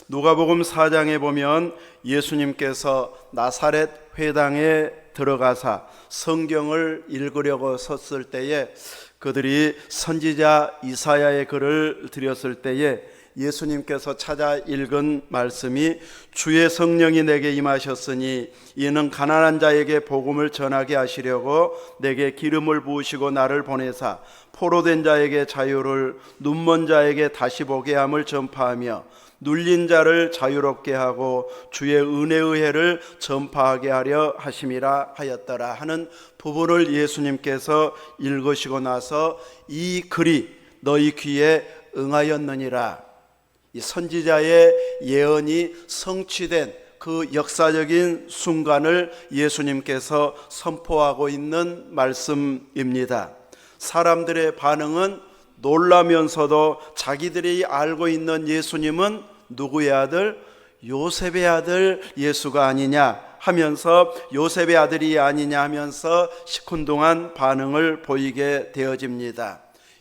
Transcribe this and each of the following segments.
누가복음 4장에 보면 예수님께서 나사렛 회당에 들어가사 성경을 읽으려고 섰을 때에 그들이 선지자 이사야의 글을 드렸을 때에 예수님께서 찾아 읽은 말씀이 주의 성령이 내게 임하셨으니 이는 가난한 자에게 복음을 전하게 하시려고 내게 기름을 부으시고 나를 보내사 포로된 자에게 자유를, 눈먼 자에게 다시 보게 함을 전파하며 눌린 자를 자유롭게 하고 주의 은혜의 해를 전파하게 하려 하심이라 하였더라 하는 부분을 예수님께서 읽으시고 나서 이 글이 너희 귀에 응하였느니라. 이 선지자의 예언이 성취된 그 역사적인 순간을 예수님께서 선포하고 있는 말씀입니다. 사람들의 반응은 놀라면서도 자기들이 알고 있는 예수님은 누구의 아들? 요셉의 아들 예수가 아니냐 하면서 요셉의 아들이 아니냐 하면서 시큰둥한 반응을 보이게 되어집니다.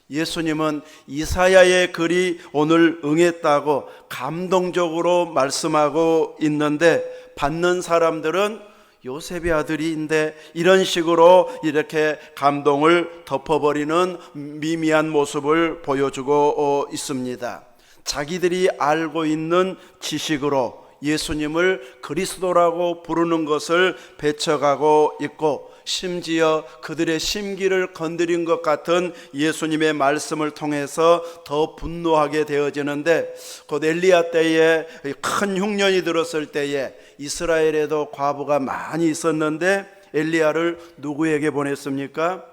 예수님은 이사야의 글이 오늘 응했다고 감동적으로 말씀하고 있는데 받는 사람들은 요셉의 아들인데 이런 식으로 이렇게 감동을 덮어버리는 미미한 모습을 보여주고 있습니다. 자기들이 알고 있는 지식으로 예수님을 그리스도라고 부르는 것을 배척하고 있고 심지어 그들의 심기를 건드린 것 같은 예수님의 말씀을 통해서 더 분노하게 되어지는데 곧 엘리야 때에 큰 흉년이 들었을 때에 이스라엘에도 과부가 많이 있었는데 엘리야를 누구에게 보냈습니까?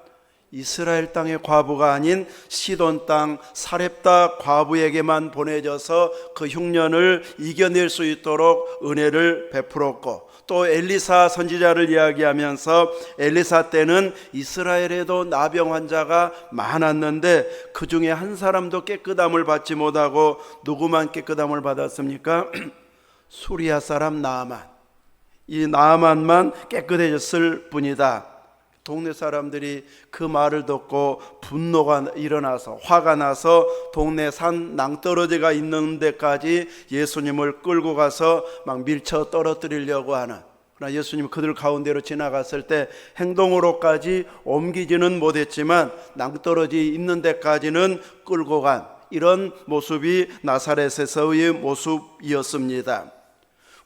이스라엘 땅의 과부가 아닌 시돈 땅 사렙다 과부에게만 보내져서 그 흉년을 이겨낼 수 있도록 은혜를 베풀었고 또 엘리사 선지자를 이야기하면서 엘리사 때는 이스라엘에도 나병 환자가 많았는데 그 중에 한 사람도 깨끗함을 받지 못하고 누구만 깨끗함을 받았습니까? 수리아 사람 나아만. 이 나아만만 깨끗해졌을 뿐이다. 동네 사람들이 그 말을 듣고 분노가 일어나서 화가 나서 동네 산 낭떠러지가 있는 데까지 예수님을 끌고 가서 막 밀쳐 떨어뜨리려고 하는, 그러나 예수님은 그들 가운데로 지나갔을 때 행동으로까지 옮기지는 못했지만 낭떠러지 있는 데까지는 끌고 간 이런 모습이 나사렛에서의 모습이었습니다.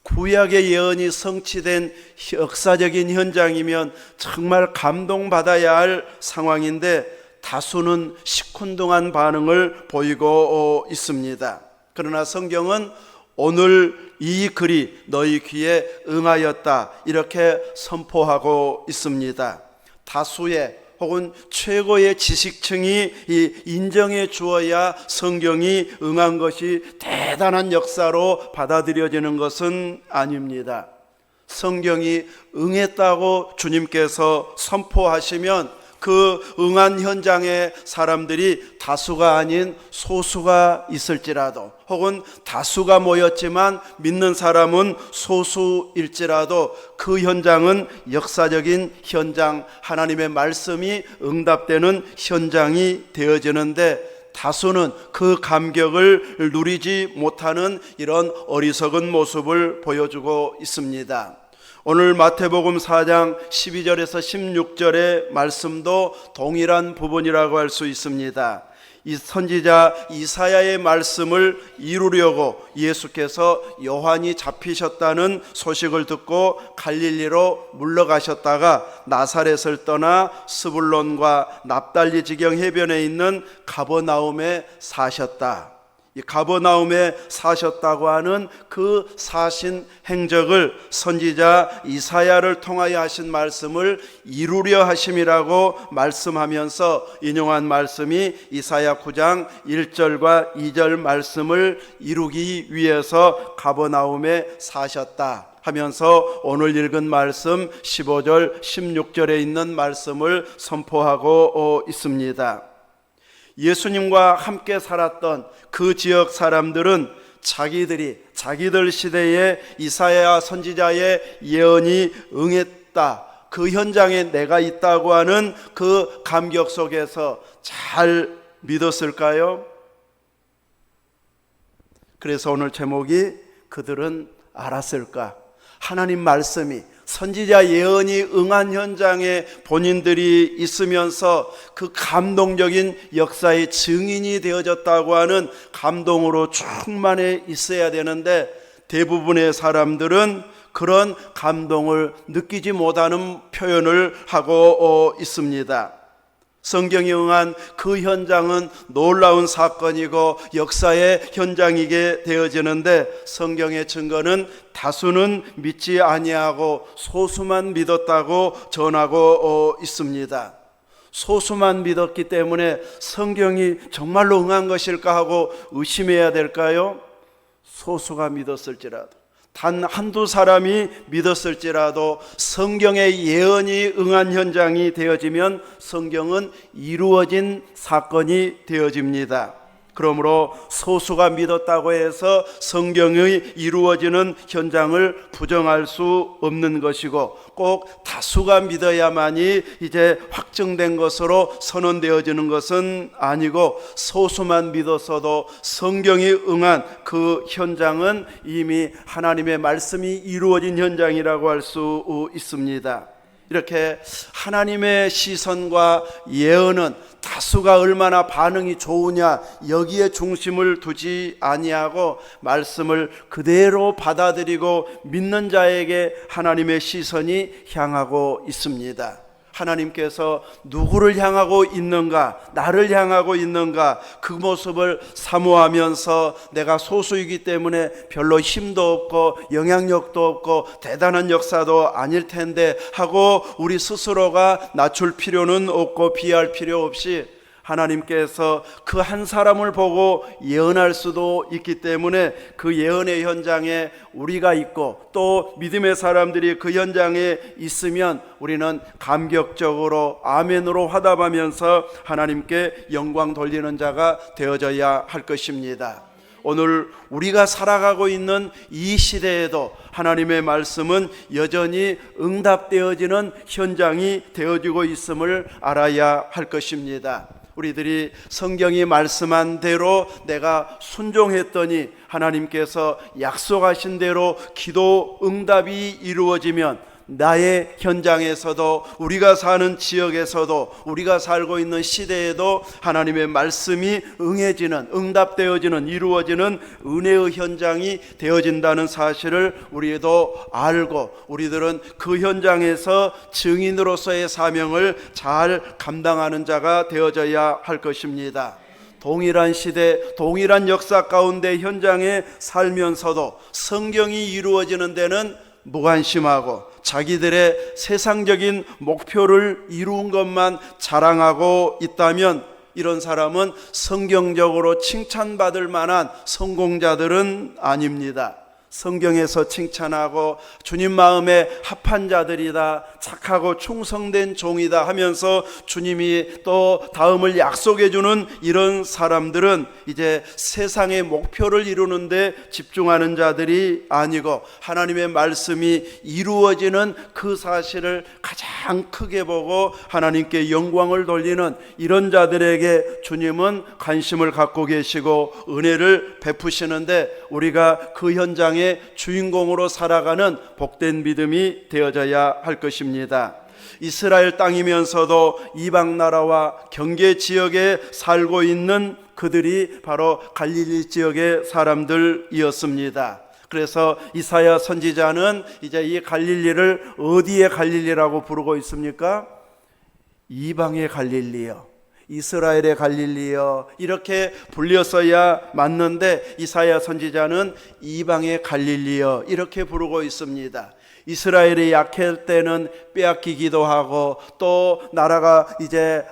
구약의 예언이 성취된 역사적인 현장이면 정말 감동받아야 할 상황인데 다수는 시큰둥한 반응을 보이고 있습니다. 그러나 성경은 오늘 이 글이 너희 귀에 응하였다 이렇게 선포하고 있습니다. 다수의 혹은 최고의 지식층이 인정해 주어야 성경이 응한 것이 대단한 역사로 받아들여지는 것은 아닙니다. 성경이 응했다고 주님께서 선포하시면 그 응한 현장에 사람들이 다수가 아닌 소수가 있을지라도 혹은 다수가 모였지만 믿는 사람은 소수일지라도 그 현장은 역사적인 현장, 하나님의 말씀이 응답되는 현장이 되어지는데 다수는 그 감격을 누리지 못하는 이런 어리석은 모습을 보여주고 있습니다. 오늘 마태복음 4장 12절에서 16절의 말씀도 동일한 부분이라고 할 수 있습니다. 이 선지자 이사야의 말씀을 이루려고 예수께서 요한이 잡히셨다는 소식을 듣고 갈릴리로 물러가셨다가 나사렛을 떠나 스불론과 납달리 지경 해변에 있는 가버나움에 사셨다. 이 가버나움에 사셨다고 하는 그 사신 행적을 선지자 이사야를 통하여 하신 말씀을 이루려 하심이라고 말씀하면서 인용한 말씀이 이사야 9장 1절과 2절 말씀을 이루기 위해서 가버나움에 사셨다 하면서 오늘 읽은 말씀 15절 16절에 있는 말씀을 선포하고 있습니다. 예수님과 함께 살았던 그 지역 사람들은 자기들 시대에 이사야 선지자의 예언이 응했다, 그 현장에 내가 있다고 하는 그 감격 속에서 잘 믿었을까요? 그래서 오늘 제목이 그들은 알았을까? 하나님 말씀이, 선지자 예언이 응한 현장에 본인들이 있으면서 그 감동적인 역사의 증인이 되어졌다고 하는 감동으로 충만해 있어야 되는데, 대부분의 사람들은 그런 감동을 느끼지 못하는 표현을 하고 있습니다. 성경에 응한 그 현장은 놀라운 사건이고 역사의 현장이게 되어지는데, 성경의 증거는 다수는 믿지 아니하고 소수만 믿었다고 전하고 있습니다. 소수만 믿었기 때문에 성경이 정말로 응한 것일까 하고 의심해야 될까요? 소수가 믿었을지라도, 단 한두 사람이 믿었을지라도 성경의 예언이 응한 현장이 되어지면 성경은 이루어진 사건이 되어집니다. 그러므로 소수가 믿었다고 해서 성경이 이루어지는 현장을 부정할 수 없는 것이고, 꼭 다수가 믿어야만이 이제 확정된 것으로 선언되어지는 것은 아니고, 소수만 믿었어도 성경이 응한 그 현장은 이미 하나님의 말씀이 이루어진 현장이라고 할 수 있습니다. 이렇게 하나님의 시선과 예언은 다수가 얼마나 반응이 좋으냐 여기에 중심을 두지 아니하고 말씀을 그대로 받아들이고 믿는 자에게 하나님의 시선이 향하고 있습니다. 하나님께서 누구를 향하고 있는가, 나를 향하고 있는가, 그 모습을 사모하면서 내가 소수이기 때문에 별로 힘도 없고 영향력도 없고 대단한 역사도 아닐 텐데 하고 우리 스스로가 낮출 필요는 없고 비할 필요 없이 하나님께서 그 한 사람을 보고 예언할 수도 있기 때문에 그 예언의 현장에 우리가 있고 또 믿음의 사람들이 그 현장에 있으면 우리는 감격적으로 아멘으로 화답하면서 하나님께 영광 돌리는 자가 되어져야 할 것입니다. 오늘 우리가 살아가고 있는 이 시대에도 하나님의 말씀은 여전히 응답되어지는 현장이 되어지고 있음을 알아야 할 것입니다. 우리들이 성경이 말씀한 대로 내가 순종했더니 하나님께서 약속하신 대로 기도 응답이 이루어지면 나의 현장에서도 우리가 사는 지역에서도 우리가 살고 있는 시대에도 하나님의 말씀이 응해지는, 응답되어지는, 이루어지는 은혜의 현장이 되어진다는 사실을 우리도 알고 우리들은 그 현장에서 증인으로서의 사명을 잘 감당하는 자가 되어져야 할 것입니다. 동일한 시대, 동일한 역사 가운데 현장에 살면서도 성경이 이루어지는 데는 무관심하고 자기들의 세상적인 목표를 이룬 것만 자랑하고 있다면 이런 사람은 성경적으로 칭찬받을 만한 성공자들은 아닙니다. 성경에서 칭찬하고 주님 마음에 합한 자들이다, 착하고 충성된 종이다 하면서 주님이 또 다음을 약속해 주는 이런 사람들은 이제 세상의 목표를 이루는 데 집중하는 자들이 아니고 하나님의 말씀이 이루어지는 그 사실을 가장 크게 보고 하나님께 영광을 돌리는 이런 자들에게 주님은 관심을 갖고 계시고 은혜를 베푸시는데, 우리가 그 현장에 주인공으로 살아가는 복된 믿음이 되어져야 할 것입니다. 이스라엘 땅이면서도 이방 나라와 경계 지역에 살고 있는 그들이 바로 갈릴리 지역의 사람들이었습니다. 그래서 이사야 선지자는 이제 이 갈릴리를 어디의 갈릴리라고 부르고 있습니까? 이방의 갈릴리요, 이스라엘의 갈릴리여, 이렇게 불렸어야 맞는데 이사야 선지자는 이방의 갈릴리여 이렇게 부르고 있습니다. 이스라엘이 약할 때는 빼앗기기도 하고 또 나라가 이제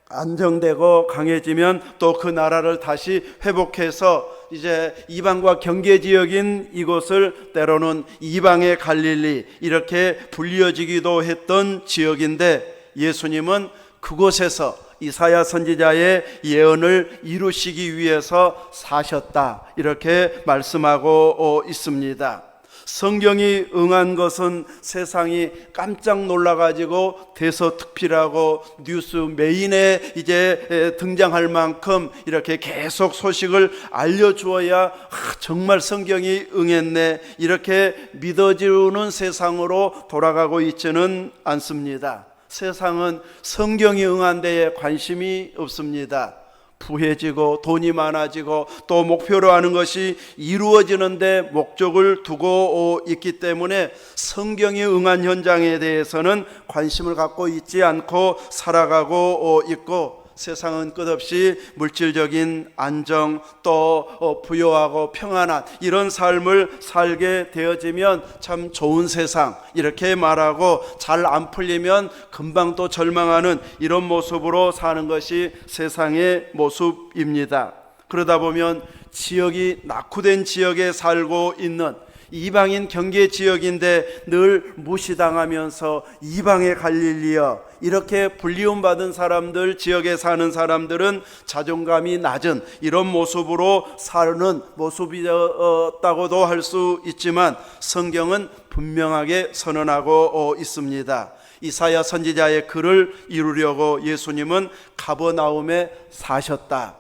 안정되고 강해지면 또 그 나라를 다시 회복해서 이제 이방과 경계 지역인 이곳을 때로는 이방의 갈릴리 이렇게 불려지기도 했던 지역인데, 예수님은 그곳에서 이사야 선지자의 예언을 이루시기 위해서 사셨다 이렇게 말씀하고 있습니다. 성경이 응한 것은 세상이 깜짝 놀라가지고 대서특필하고 뉴스 메인에 이제 등장할 만큼 이렇게 계속 소식을 알려주어야 정말 성경이 응했네, 이렇게 믿어지는 세상으로 돌아가고 있지는 않습니다. 세상은 성경이 응한 데에 관심이 없습니다. 부해지고 돈이 많아지고 또 목표로 하는 것이 이루어지는데 목적을 두고 있기 때문에 성경이 응한 현장에 대해서는 관심을 갖고 있지 않고 살아가고 있고, 세상은 끝없이 물질적인 안정 또 부유하고 평안한 이런 삶을 살게 되어지면 참 좋은 세상 이렇게 말하고, 잘 안 풀리면 금방 또 절망하는 이런 모습으로 사는 것이 세상의 모습입니다. 그러다 보면 지역이 낙후된 지역에 살고 있는 이방인 경계 지역인데 늘 무시당하면서 이방의 갈릴리여 이렇게 불리움 받은 사람들, 지역에 사는 사람들은 자존감이 낮은 이런 모습으로 사는 모습이었다고도 할 수 있지만, 성경은 분명하게 선언하고 있습니다. 이사야 선지자의 글을 이루려고 예수님은 가버나움에 사셨다.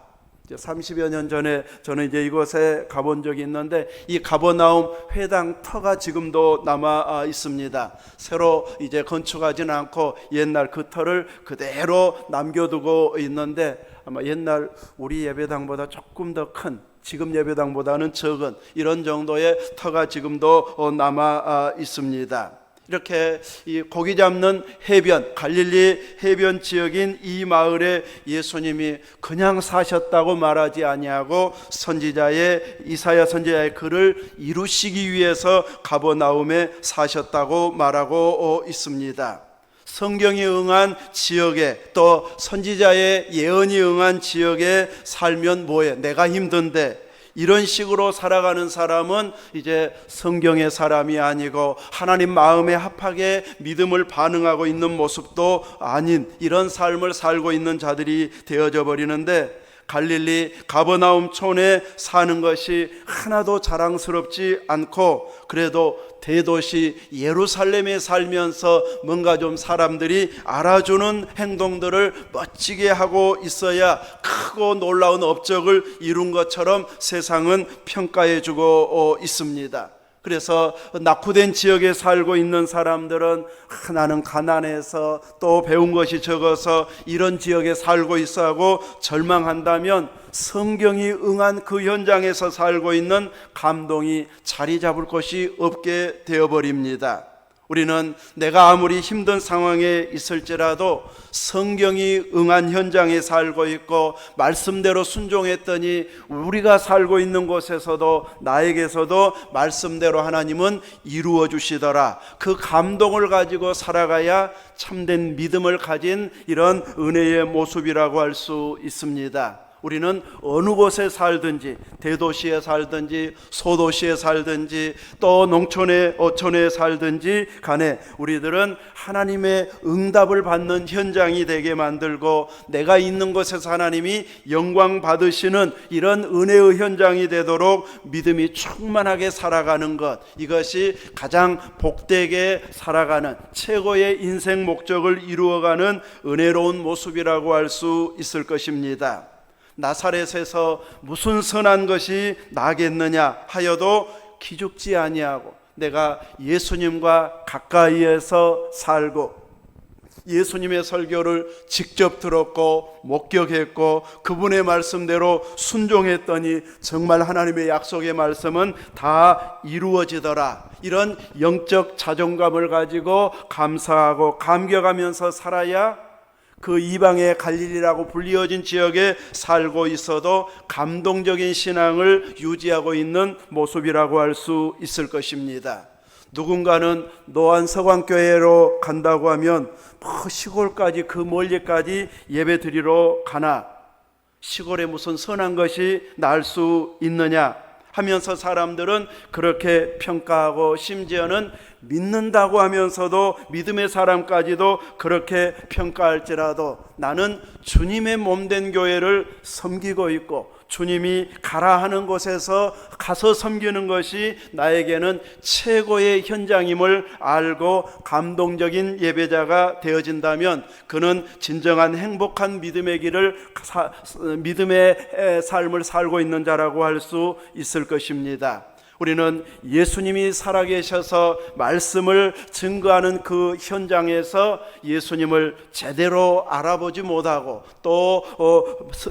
30여 년 전에 저는 이제 이곳에 가본 적이 있는데, 이 가버나움 회당 터가 지금도 남아 있습니다. 새로 이제 건축하지는 않고 옛날 그 터를 그대로 남겨두고 있는데, 아마 옛날 우리 예배당보다 조금 더 큰, 지금 예배당보다는 적은 이런 정도의 터가 지금도 남아 있습니다. 이렇게 이 고기 잡는 해변, 갈릴리 해변 지역인 이 마을에 예수님이 그냥 사셨다고 말하지 아니하고 이사야 선지자의 글을 이루시기 위해서 가버나움에 사셨다고 말하고 있습니다. 성경이 응한 지역에, 또 선지자의 예언이 응한 지역에 살면 뭐해? 내가 힘든데, 이런 식으로 살아가는 사람은 이제 성경의 사람이 아니고 하나님 마음에 합하게 믿음을 반응하고 있는 모습도 아닌 이런 삶을 살고 있는 자들이 되어져 버리는데, 갈릴리 가버나움 촌에 사는 것이 하나도 자랑스럽지 않고, 그래도 대도시 예루살렘에 살면서 뭔가 좀 사람들이 알아주는 행동들을 멋지게 하고 있어야 크고 놀라운 업적을 이룬 것처럼 세상은 평가해주고 있습니다. 그래서 낙후된 지역에 살고 있는 사람들은 나는 가난해서 또 배운 것이 적어서 이런 지역에 살고 있어 하고 절망한다면, 성경이 응한 그 현장에서 살고 있는 감동이 자리 잡을 것이 없게 되어버립니다. 우리는 내가 아무리 힘든 상황에 있을지라도 성경이 응한 현장에 살고 있고 말씀대로 순종했더니 우리가 살고 있는 곳에서도 나에게서도 말씀대로 하나님은 이루어 주시더라. 그 감동을 가지고 살아가야 참된 믿음을 가진 이런 은혜의 모습이라고 할 수 있습니다. 우리는 어느 곳에 살든지, 대도시에 살든지 소도시에 살든지 또 농촌에 어촌에 살든지 간에 우리들은 하나님의 응답을 받는 현장이 되게 만들고, 내가 있는 곳에서 하나님이 영광 받으시는 이런 은혜의 현장이 되도록 믿음이 충만하게 살아가는 것, 이것이 가장 복되게 살아가는 최고의 인생 목적을 이루어가는 은혜로운 모습이라고 할 수 있을 것입니다. 나사렛에서 무슨 선한 것이 나겠느냐 하여도 기죽지 아니하고, 내가 예수님과 가까이에서 살고 예수님의 설교를 직접 들었고 목격했고 그분의 말씀대로 순종했더니 정말 하나님의 약속의 말씀은 다 이루어지더라. 이런 영적 자존감을 가지고 감사하고 감격하면서 살아야 그 이방의 갈릴리라고 불리어진 지역에 살고 있어도 감동적인 신앙을 유지하고 있는 모습이라고 할 수 있을 것입니다. 누군가는 노안서광교회로 간다고 하면 시골까지, 그 멀리까지 예배 드리러 가나, 시골에 무슨 선한 것이 날 수 있느냐 하면서 사람들은 그렇게 평가하고, 심지어는 믿는다고 하면서도 믿음의 사람까지도 그렇게 평가할지라도 나는 주님의 몸된 교회를 섬기고 있고 주님이 가라 하는 곳에서 가서 섬기는 것이 나에게는 최고의 현장임을 알고 감동적인 예배자가 되어진다면 그는 진정한 행복한 믿음의 길을 믿음의 삶을 살고 있는 자라고 할 수 있을 것입니다. 우리는 예수님이 살아계셔서 말씀을 증거하는 그 현장에서 예수님을 제대로 알아보지 못하고 또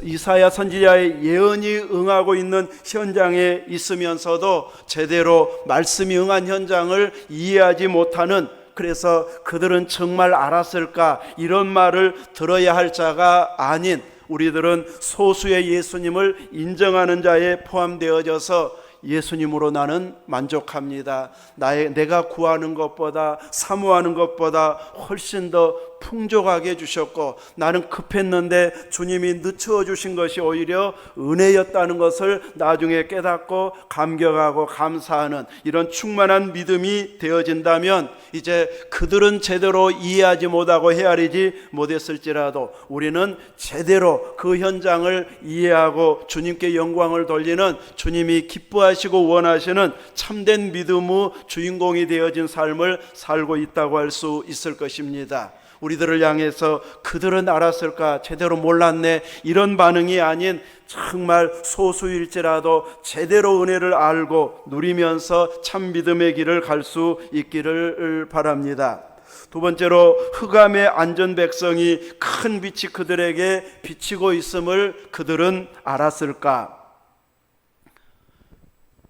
이사야 선지자의 예언이 응하고 있는 현장에 있으면서도 제대로 말씀이 응한 현장을 이해하지 못하는, 그래서 그들은 정말 알았을까 이런 말을 들어야 할 자가 아닌 우리들은 소수의 예수님을 인정하는 자에 포함되어져서 예수님으로 나는 만족합니다. 내가 구하는 것보다 사모하는 것보다 훨씬 더 풍족하게 해주셨고 나는 급했는데 주님이 늦추어 주신 것이 오히려 은혜였다는 것을 나중에 깨닫고 감격하고 감사하는 이런 충만한 믿음이 되어진다면 이제 그들은 제대로 이해하지 못하고 헤아리지 못했을지라도 우리는 제대로 그 현장을 이해하고 주님께 영광을 돌리는, 주님이 기뻐하시고 원하시는 참된 믿음의 주인공이 되어진 삶을 살고 있다고 할 수 있을 것입니다. 우리들을 향해서 그들은 알았을까 제대로 몰랐네 이런 반응이 아닌 정말 소수일지라도 제대로 은혜를 알고 누리면서 참 믿음의 길을 갈 수 있기를 바랍니다. 두 번째로, 흑암에 앉은 백성이 큰 빛이 그들에게 비치고 있음을 그들은 알았을까?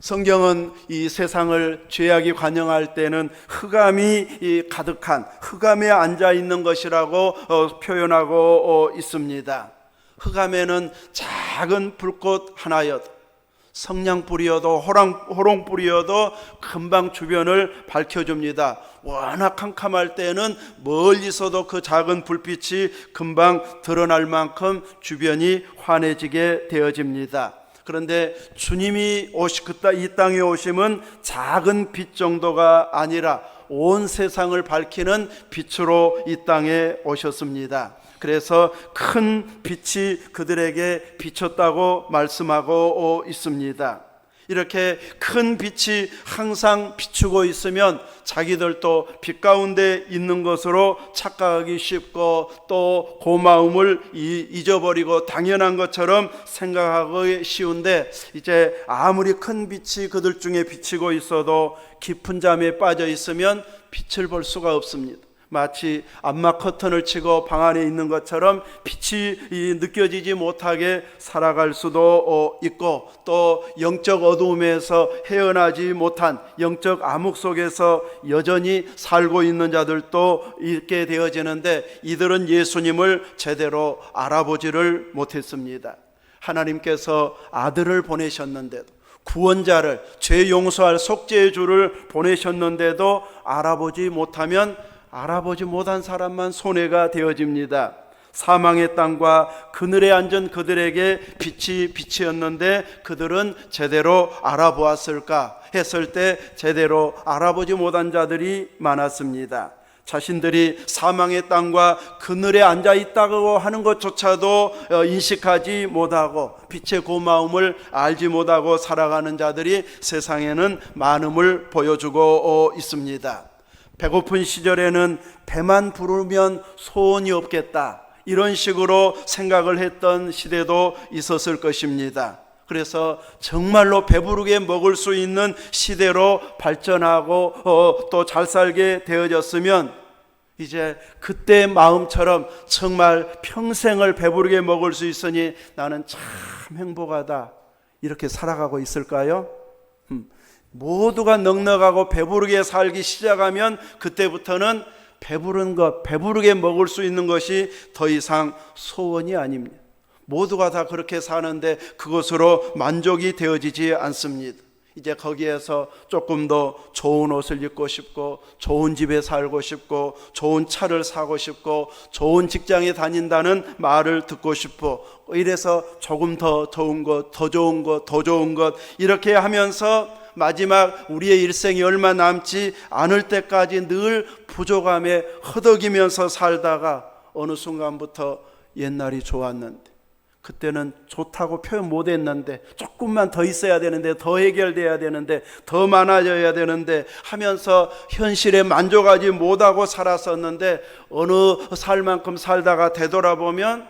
성경은 이 세상을 죄악이 관영할 때는 흑암이 가득한, 흑암에 앉아 있는 것이라고 표현하고 있습니다. 흑암에는 작은 불꽃 하나여도, 성냥불이어도 호롱불이어도 금방 주변을 밝혀줍니다. 워낙 캄캄할 때는 멀리서도 그 작은 불빛이 금방 드러날 만큼 주변이 환해지게 되어집니다. 그런데 주님이 이 땅에 오심은 작은 빛 정도가 아니라 온 세상을 밝히는 빛으로 이 땅에 오셨습니다. 그래서 큰 빛이 그들에게 비쳤다고 말씀하고 있습니다. 이렇게 큰 빛이 항상 비추고 있으면 자기들도 빛 가운데 있는 것으로 착각하기 쉽고 또 고마움을 잊어버리고 당연한 것처럼 생각하기 쉬운데, 이제 아무리 큰 빛이 그들 중에 비치고 있어도 깊은 잠에 빠져 있으면 빛을 볼 수가 없습니다. 마치 암막 커튼을 치고 방 안에 있는 것처럼 빛이 느껴지지 못하게 살아갈 수도 있고, 또 영적 어두움에서 헤어나지 못한 영적 암흑 속에서 여전히 살고 있는 자들도 있게 되어지는데, 이들은 예수님을 제대로 알아보지를 못했습니다. 하나님께서 아들을 보내셨는데도, 구원자를, 죄 용서할 속죄의 주를 보내셨는데도 알아보지 못하면 알아보지 못한 사람만 손해가 되어집니다. 사망의 땅과 그늘에 앉은 그들에게 빛이 빛이었는데 그들은 제대로 알아보았을까 했을 때 제대로 알아보지 못한 자들이 많았습니다. 자신들이 사망의 땅과 그늘에 앉아 있다고 하는 것조차도 인식하지 못하고 빛의 고마움을 알지 못하고 살아가는 자들이 세상에는 많음을 보여주고 있습니다. 배고픈 시절에는 배만 부르면 소원이 없겠다, 이런 식으로 생각을 했던 시대도 있었을 것입니다. 그래서 정말로 배부르게 먹을 수 있는 시대로 발전하고 또 잘 살게 되어졌으면 이제 그때 마음처럼 정말 평생을 배부르게 먹을 수 있으니 나는 참 행복하다, 이렇게 살아가고 있을까요? 모두가 넉넉하고 배부르게 살기 시작하면 그때부터는 배부른 것, 배부르게 먹을 수 있는 것이 더 이상 소원이 아닙니다. 모두가 다 그렇게 사는데 그것으로 만족이 되어지지 않습니다. 이제 거기에서 조금 더 좋은 옷을 입고 싶고, 좋은 집에 살고 싶고, 좋은 차를 사고 싶고, 좋은 직장에 다닌다는 말을 듣고 싶고, 이래서 조금 더 좋은 것, 더 좋은 것, 더 좋은 것, 이렇게 하면서 마지막 우리의 일생이 얼마 남지 않을 때까지 늘 부족함에 허덕이면서 살다가 어느 순간부터 옛날이 좋았는데, 그때는 좋다고 표현 못했는데, 조금만 더 있어야 되는데, 더 해결돼야 되는데, 더 많아져야 되는데 하면서 현실에 만족하지 못하고 살았었는데, 어느 살 만큼 살다가 되돌아보면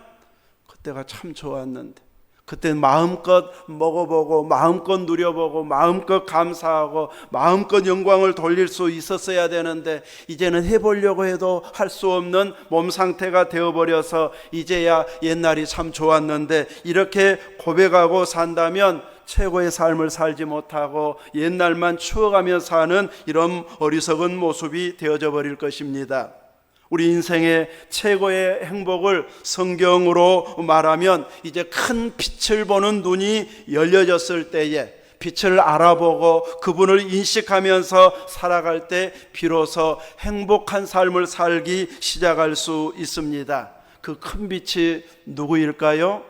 그때가 참 좋았는데, 그때 마음껏 먹어보고 마음껏 누려보고 마음껏 감사하고 마음껏 영광을 돌릴 수 있었어야 되는데, 이제는 해보려고 해도 할 수 없는 몸 상태가 되어버려서 이제야 옛날이 참 좋았는데, 이렇게 고백하고 산다면 최고의 삶을 살지 못하고 옛날만 추억하며 사는 이런 어리석은 모습이 되어져 버릴 것입니다. 우리 인생의 최고의 행복을 성경으로 말하면 이제 큰 빛을 보는 눈이 열려졌을 때에, 빛을 알아보고 그분을 인식하면서 살아갈 때 비로소 행복한 삶을 살기 시작할 수 있습니다. 그 큰 빛이 누구일까요?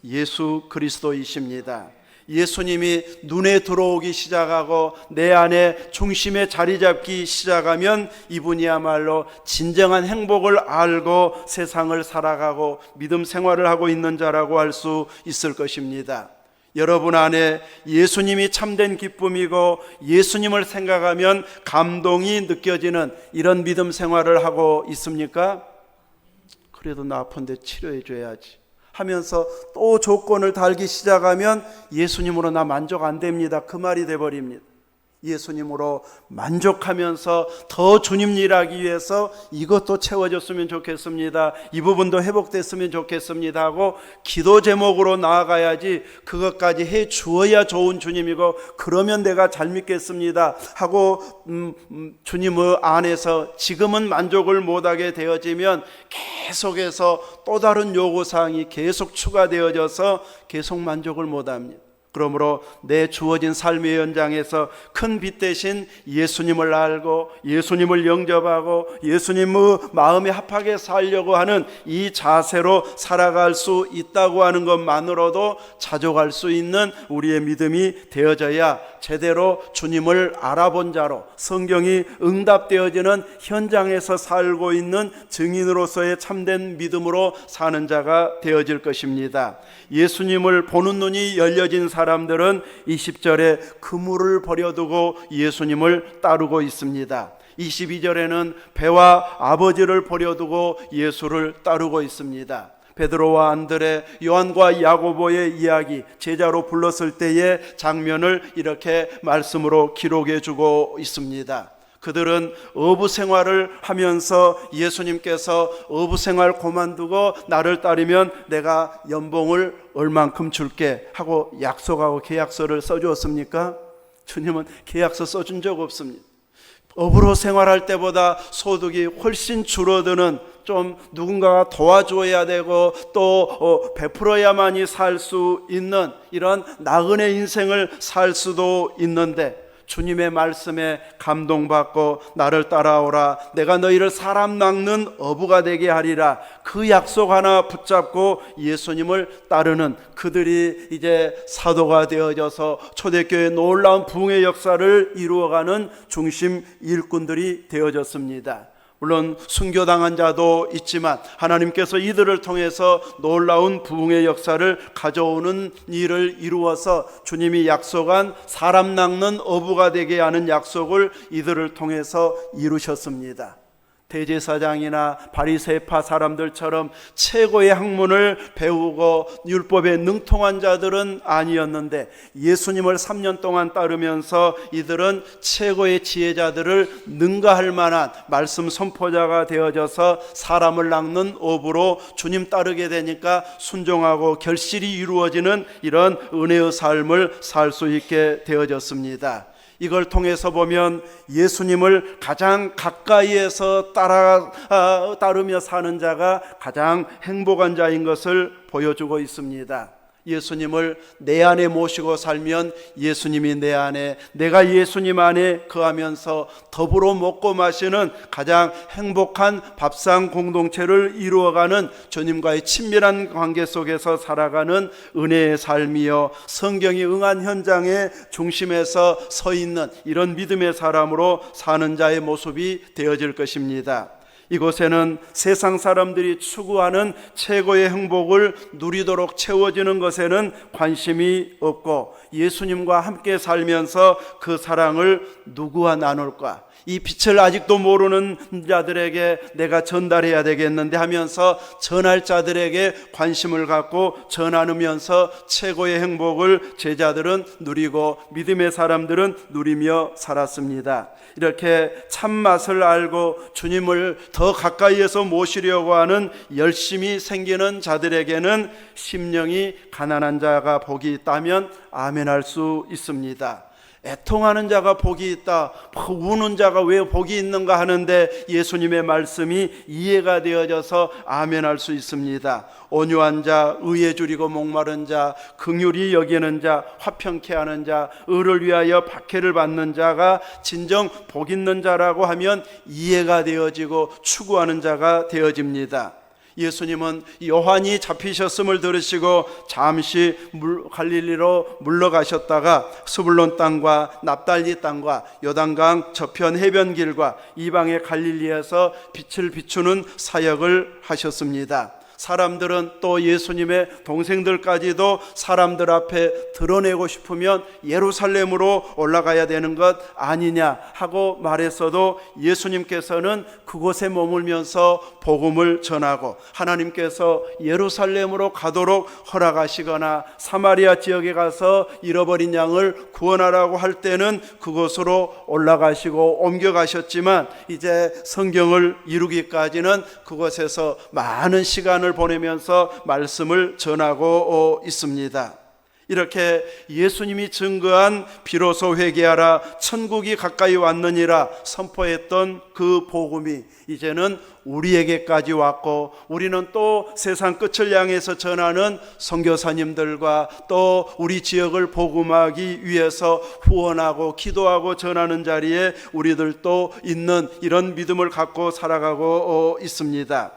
예수 그리스도이십니다. 예수님이 눈에 들어오기 시작하고 내 안에 중심에 자리 잡기 시작하면 이분이야말로 진정한 행복을 알고 세상을 살아가고 믿음 생활을 하고 있는 자라고 할 수 있을 것입니다. 여러분 안에 예수님이 참된 기쁨이고 예수님을 생각하면 감동이 느껴지는 이런 믿음 생활을 하고 있습니까? 그래도 나 아픈데 치료해 줘야지 하면서 또 조건을 달기 시작하면 예수님으로 나 만족 안 됩니다. 그 말이 돼버립니다. 예수님으로 만족하면서 더 주님 일하기 위해서 이것도 채워졌으면 좋겠습니다, 이 부분도 회복됐으면 좋겠습니다 하고 기도 제목으로 나아가야지, 그것까지 해 주어야 좋은 주님이고 그러면 내가 잘 믿겠습니다 하고 주님의 안에서 지금은 만족을 못하게 되어지면 계속해서 또 다른 요구사항이 계속 추가되어져서 계속 만족을 못합니다. 그러므로 내 주어진 삶의 현장에서 큰 빛 대신 예수님을 알고 예수님을 영접하고 예수님의 마음에 합하게 살려고 하는 이 자세로 살아갈 수 있다고 하는 것만으로도 자족할 수 있는 우리의 믿음이 되어져야 제대로 주님을 알아본 자로 성경이 응답되어지는 현장에서 살고 있는 증인으로서의 참된 믿음으로 사는 자가 되어질 것입니다. 예수님을 보는 눈이 열려진 사람들은 20절에 그물을 버려두고 예수님을 따르고 있습니다. 22절에는 배와 아버지를 버려두고 예수를 따르고 있습니다. 베드로와 안드레, 요한과 야고보의 이야기, 제자로 불렀을 때의 장면을 이렇게 말씀으로 기록해 주고 있습니다. 그들은 어부 생활을 하면서 예수님께서 어부 생활 그만두고 나를 따르면 내가 연봉을 얼만큼 줄게 하고 약속하고 계약서를 써주었습니까? 주님은 계약서 써준 적 없습니다. 어부로 생활할 때보다 소득이 훨씬 줄어드는, 좀 누군가가 도와줘야 되고 또 베풀어야만이 살 수 있는 이런 나그네 인생을 살 수도 있는데, 주님의 말씀에 감동받고 나를 따라오라, 내가 너희를 사람 낚는 어부가 되게 하리라, 그 약속 하나 붙잡고 예수님을 따르는 그들이 이제 사도가 되어져서 초대교회의 놀라운 부흥의 역사를 이루어가는 중심 일꾼들이 되어졌습니다. 물론 순교당한 자도 있지만 하나님께서 이들을 통해서 놀라운 부흥의 역사를 가져오는 일을 이루어서 주님이 약속한 사람 낚는 어부가 되게 하는 약속을 이들을 통해서 이루셨습니다. 대제사장이나 바리새파 사람들처럼 최고의 학문을 배우고 율법에 능통한 자들은 아니었는데, 예수님을 3년 동안 따르면서 이들은 최고의 지혜자들을 능가할 만한 말씀 선포자가 되어져서 사람을 낚는 어부로 주님 따르게 되니까 순종하고 결실이 이루어지는 이런 은혜의 삶을 살 수 있게 되어졌습니다. 이걸 통해서 보면 예수님을 가장 가까이에서 따르며 사는 자가 가장 행복한 자인 것을 보여주고 있습니다. 예수님을 내 안에 모시고 살면 예수님이 내 안에, 내가 예수님 안에 거하면서 더불어 먹고 마시는 가장 행복한 밥상 공동체를 이루어가는 주님과의 친밀한 관계 속에서 살아가는 은혜의 삶이요, 성경이 응한 현장의 중심에서 서 있는 이런 믿음의 사람으로 사는 자의 모습이 되어질 것입니다. 이곳에는 세상 사람들이 추구하는 최고의 행복을 누리도록 채워지는 것에는 관심이 없고, 예수님과 함께 살면서 그 사랑을 누구와 나눌까, 이 빛을 아직도 모르는 자들에게 내가 전달해야 되겠는데 하면서 전할 자들에게 관심을 갖고 전하면서 최고의 행복을 제자들은 누리고 믿음의 사람들은 누리며 살았습니다. 이렇게 참맛을 알고 주님을 더 가까이에서 모시려고 하는 열심이 생기는 자들에게는 심령이 가난한 자가 복이 있다면 아멘할 수 있습니다. 애통하는 자가 복이 있다, 우는 자가 왜 복이 있는가 하는데 예수님의 말씀이 이해가 되어져서 아멘할 수 있습니다. 온유한 자, 의에 줄이고 목마른 자, 긍휼히 여기는 자, 화평케 하는 자, 의를 위하여 박해를 받는 자가 진정 복 있는 자라고 하면 이해가 되어지고 추구하는 자가 되어집니다. 예수님은 요한이 잡히셨음을 들으시고 잠시 갈릴리로 물러가셨다가 스불론 땅과 납달리 땅과 요단강 저편 해변길과 이방의 갈릴리에서 빛을 비추는 사역을 하셨습니다. 사람들은 또 예수님의 동생들까지도 사람들 앞에 드러내고 싶으면 예루살렘으로 올라가야 되는 것 아니냐 하고 말했어도 예수님께서는 그곳에 머물면서 복음을 전하고, 하나님께서 예루살렘으로 가도록 허락하시거나 사마리아 지역에 가서 잃어버린 양을 구원하라고 할 때는 그곳으로 올라가시고 옮겨가셨지만, 이제 성경을 이루기까지는 그곳에서 많은 시간을 보내면서 말씀을 전하고 있습니다. 이렇게 예수님이 증거한 비로소 회개하라 천국이 가까이 왔느니라 선포했던 그 복음이 이제는 우리에게까지 왔고, 우리는 또 세상 끝을 향해서 전하는 선교사님들과 또 우리 지역을 복음하기 위해서 후원하고 기도하고 전하는 자리에 우리들도 있는 이런 믿음을 갖고 살아가고 있습니다.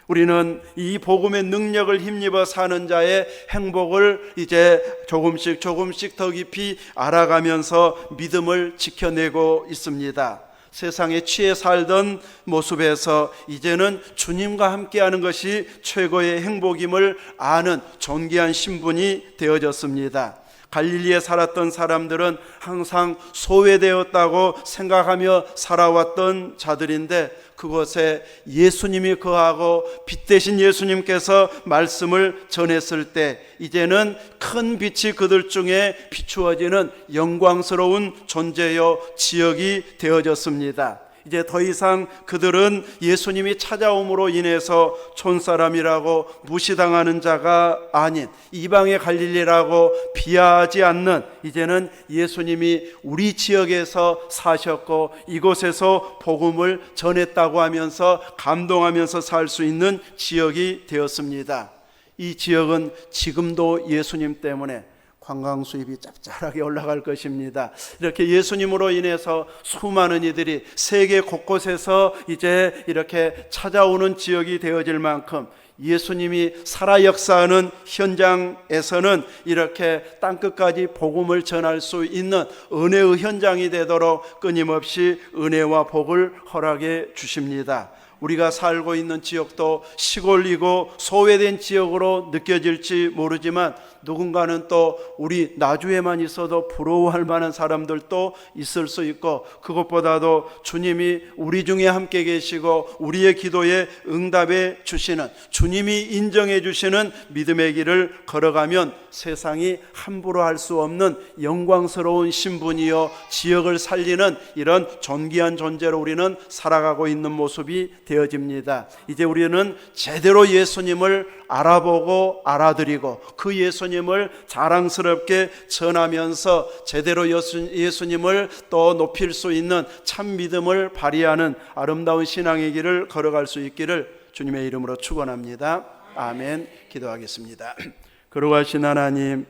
우리는 이 복음의 능력을 힘입어 사는 자의 행복을 이제 조금씩 더 깊이 알아가면서 믿음을 지켜내고 있습니다. 세상에 취해 살던 모습에서 이제는 주님과 함께하는 것이 최고의 행복임을 아는 존귀한 신분이 되어졌습니다. 갈릴리에 살았던 사람들은 항상 소외되었다고 생각하며 살아왔던 자들인데, 그곳에 예수님이 거하고 빛 대신 예수님께서 말씀을 전했을 때 이제는 큰 빛이 그들 중에 비추어지는 영광스러운 존재요 지역이 되어졌습니다. 이제 더 이상 그들은 예수님이 찾아옴으로 인해서 촌사람이라고 무시당하는 자가 아닌 이방의 갈릴리라고 비하하지 않는, 이제는 예수님이 우리 지역에서 사셨고 이곳에서 복음을 전했다고 하면서 감동하면서 살 수 있는 지역이 되었습니다. 이 지역은 지금도 예수님 때문에 관광 수입이 짭짤하게 올라갈 것입니다. 이렇게 예수님으로 인해서 수많은 이들이 세계 곳곳에서 이제 이렇게 찾아오는 지역이 되어질 만큼 예수님이 살아 역사하는 현장에서는 이렇게 땅끝까지 복음을 전할 수 있는 은혜의 현장이 되도록 끊임없이 은혜와 복을 허락해 주십니다. 우리가 살고 있는 지역도 시골이고 소외된 지역으로 느껴질지 모르지만, 누군가는 또 우리 나주에만 있어도 부러워할 만한 사람들도 있을 수 있고, 그것보다도 주님이 우리 중에 함께 계시고 우리의 기도에 응답해 주시는, 주님이 인정해 주시는 믿음의 길을 걸어가면 세상이 함부로 할 수 없는 영광스러운 신분이요 지역을 살리는 이런 존귀한 존재로 우리는 살아가고 있는 모습이 되어집니다. 이제 우리는 제대로 예수님을 알아보고 알아들이고 그 예수님을 자랑스럽게 전하면서 제대로 예수님을 또 높일 수 있는 참 믿음을 발휘하는 아름다운 신앙의 길을 걸어갈 수 있기를 주님의 이름으로 축원합니다. 아멘. 기도하겠습니다. 거룩하신 하나님,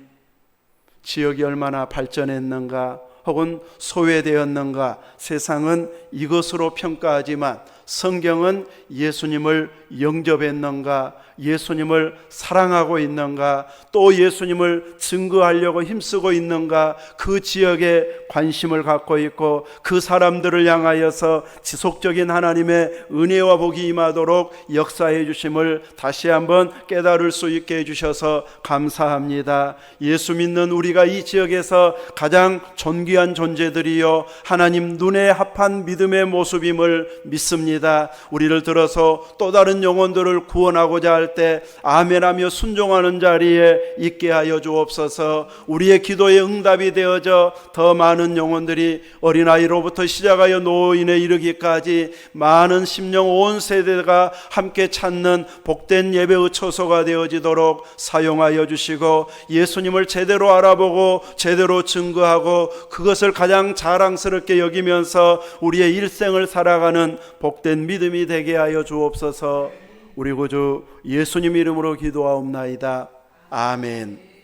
지역이 얼마나 발전했는가 혹은 소외되었는가 세상은 이것으로 평가하지만 성경은 예수님을 영접했는가, 예수님을 사랑하고 있는가, 또 예수님을 증거하려고 힘쓰고 있는가, 그 지역에 관심을 갖고 있고 그 사람들을 향하여서 지속적인 하나님의 은혜와 복이 임하도록 역사해 주심을 다시 한번 깨달을 수 있게 해주셔서 감사합니다. 예수 믿는 우리가 이 지역에서 가장 존귀한 존재들이요 하나님 눈에 합한 믿음의 모습임을 믿습니다. 우리를 들어서 또 다른 영혼들을 구원하고자 할 때 아멘하며 순종하는 자리에 있게 하여 주옵소서. 우리의 기도에 응답이 되어져 더 많은 영혼들이 어린아이로부터 시작하여 노인에 이르기까지 많은 심령 온 세대가 함께 찾는 복된 예배의 처소가 되어지도록 사용하여 주시고, 예수님을 제대로 알아보고 제대로 증거하고 그것을 가장 자랑스럽게 여기면서 우리의 일생을 살아가는 복된 믿음이 되게 하여 주옵소서. 우리 구주 예수님 이름으로 기도하옵나이다. 아멘.